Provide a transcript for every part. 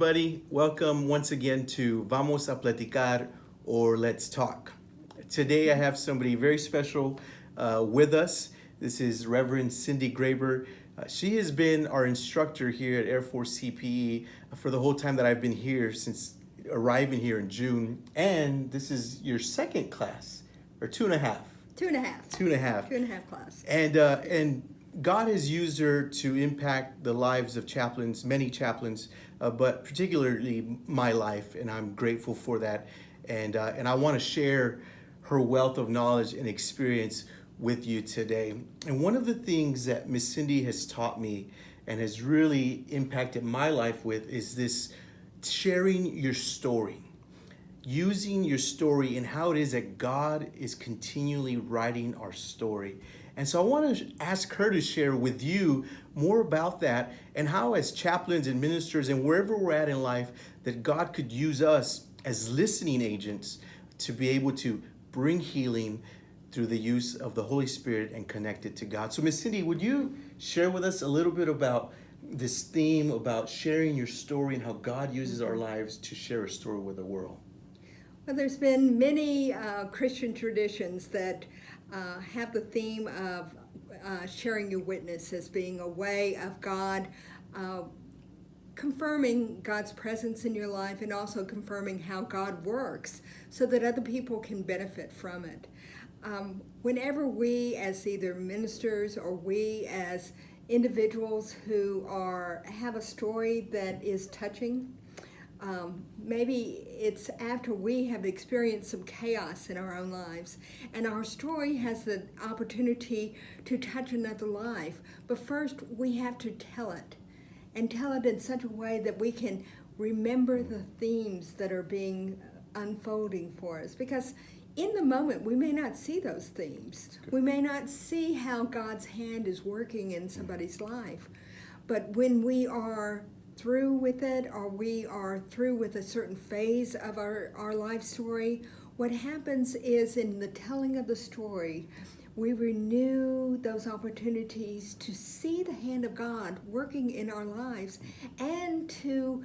everybody. Welcome once again to Vamos a Platicar, or Let's Talk. Today I have somebody very special with us. This is Reverend Cindy Graber. She has been our instructor here at Ep.4 CPE for the whole time that I've been here, since arriving here in June. And this is your second class, or two and a half. Two and a half. Two and a half. Two and a half class. And God has used her to impact the lives of chaplains, many chaplains, but particularly my life, and I'm grateful for that. And I want to share her wealth of knowledge and experience with you today. And one of the things that Miss Cindy has taught me and has really impacted my life with is this sharing your story. Using your story and how it is that God is continually writing our story. And so I want to ask her to share with you more about that and how, as chaplains and ministers and wherever we're at in life, that God could use us as listening agents to be able to bring healing through the use of the Holy Spirit and connect it to God. So Miss Cindy, would you share with us a little bit about this theme about sharing your story and how God uses our lives to share a story with the world? Well, there's been many Christian traditions that have the theme of sharing your witness as being a way of God confirming God's presence in your life and also confirming how God works so that other people can benefit from it. Whenever we as either ministers or we as individuals who have a story that is touching, maybe it's after we have experienced some chaos in our own lives and our story has the opportunity to touch another life. But first we have to tell it, and tell it in such a way that we can remember the themes that are being unfolding for us. Because in the moment we may not see those themes. We may not see how God's hand is working in somebody's life. But when we are through with it, or we are through with a certain phase of our life story, what happens is in the telling of the story, we renew those opportunities to see the hand of God working in our lives and to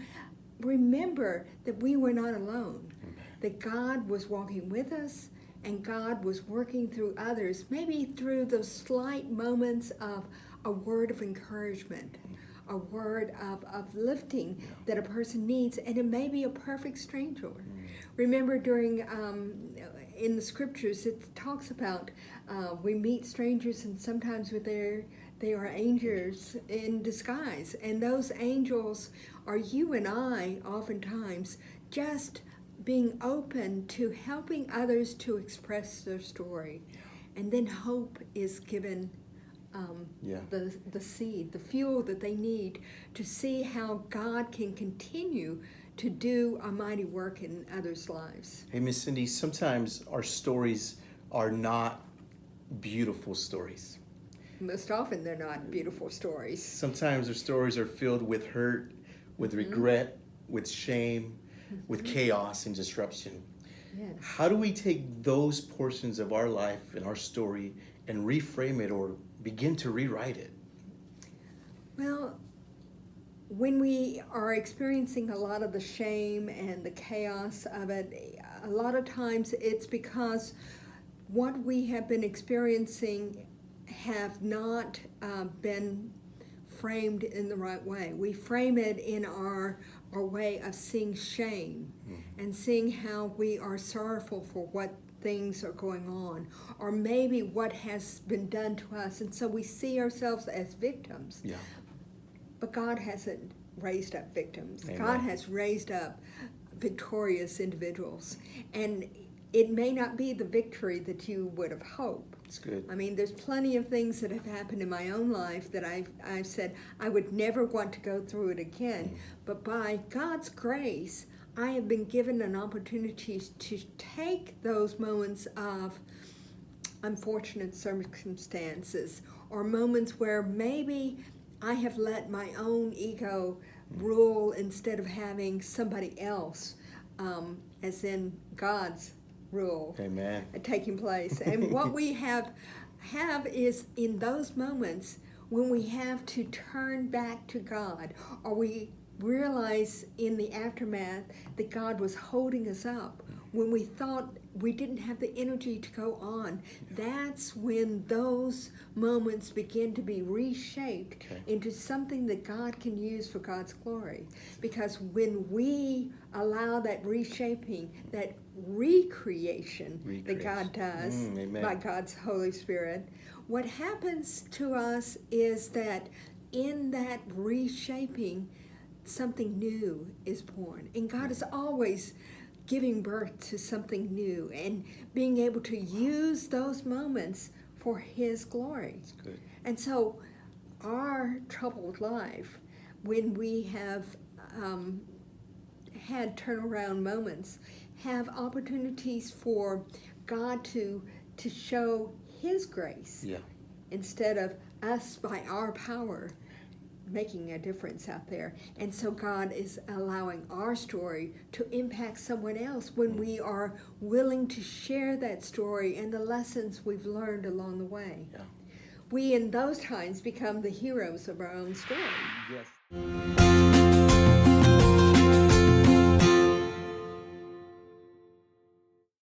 remember that we were not alone, that God was walking with us and God was working through others, maybe through those slight moments of a word of encouragement, a word of lifting that a person needs, and it may be a perfect stranger. Remember in the scriptures it talks about we meet strangers and sometimes they are angels in disguise, and those angels are you and I oftentimes just being open to helping others to express their story. And then hope is given the seed, the fuel that they need to see how God can continue to do a mighty work in others' lives. Hey, Miss Cindy, sometimes our stories are not beautiful stories. Most often they're not beautiful stories. Sometimes our stories are filled with hurt, with regret, with shame, with chaos and disruption. Yes. How do we take those portions of our life and our story and reframe it or begin to rewrite it? Well, when we are experiencing a lot of the shame and the chaos of it, a lot of times it's because what we have been experiencing have not been framed in the right way. We frame it in our way of seeing shame and seeing how we are sorrowful for what things are going on, or maybe what has been done to us, and so we see ourselves as victims. Yeah. But God hasn't raised up victims. Amen. God has raised up victorious individuals, and it may not be the victory that you would have hoped. It's good. I mean, there's plenty of things that have happened in my own life that I've said I would never want to go through it again. But by God's grace, I have been given an opportunity to take those moments of unfortunate circumstances or moments where maybe I have let my own ego rule instead of having somebody else, as in God's rule. Amen. Taking place. And what we have is in those moments when we have to turn back to God, or we realize in the aftermath that God was holding us up when we thought we didn't have the energy to go on. That's when those moments begin to be reshaped into something that God can use for God's glory. Because when we allow that reshaping, that recreation that God does by God's Holy Spirit, what happens to us is that in that reshaping, something new is born. And God is always giving birth to something new and being able to use those moments for His glory. That's good. And so our troubled life, when we have had turnaround moments, have opportunities for God to show His grace instead of us by our power making a difference out there. And so God is allowing our story to impact someone else when we are willing to share that story and the lessons we've learned along the way. We in those times become the heroes of our own story. Yes.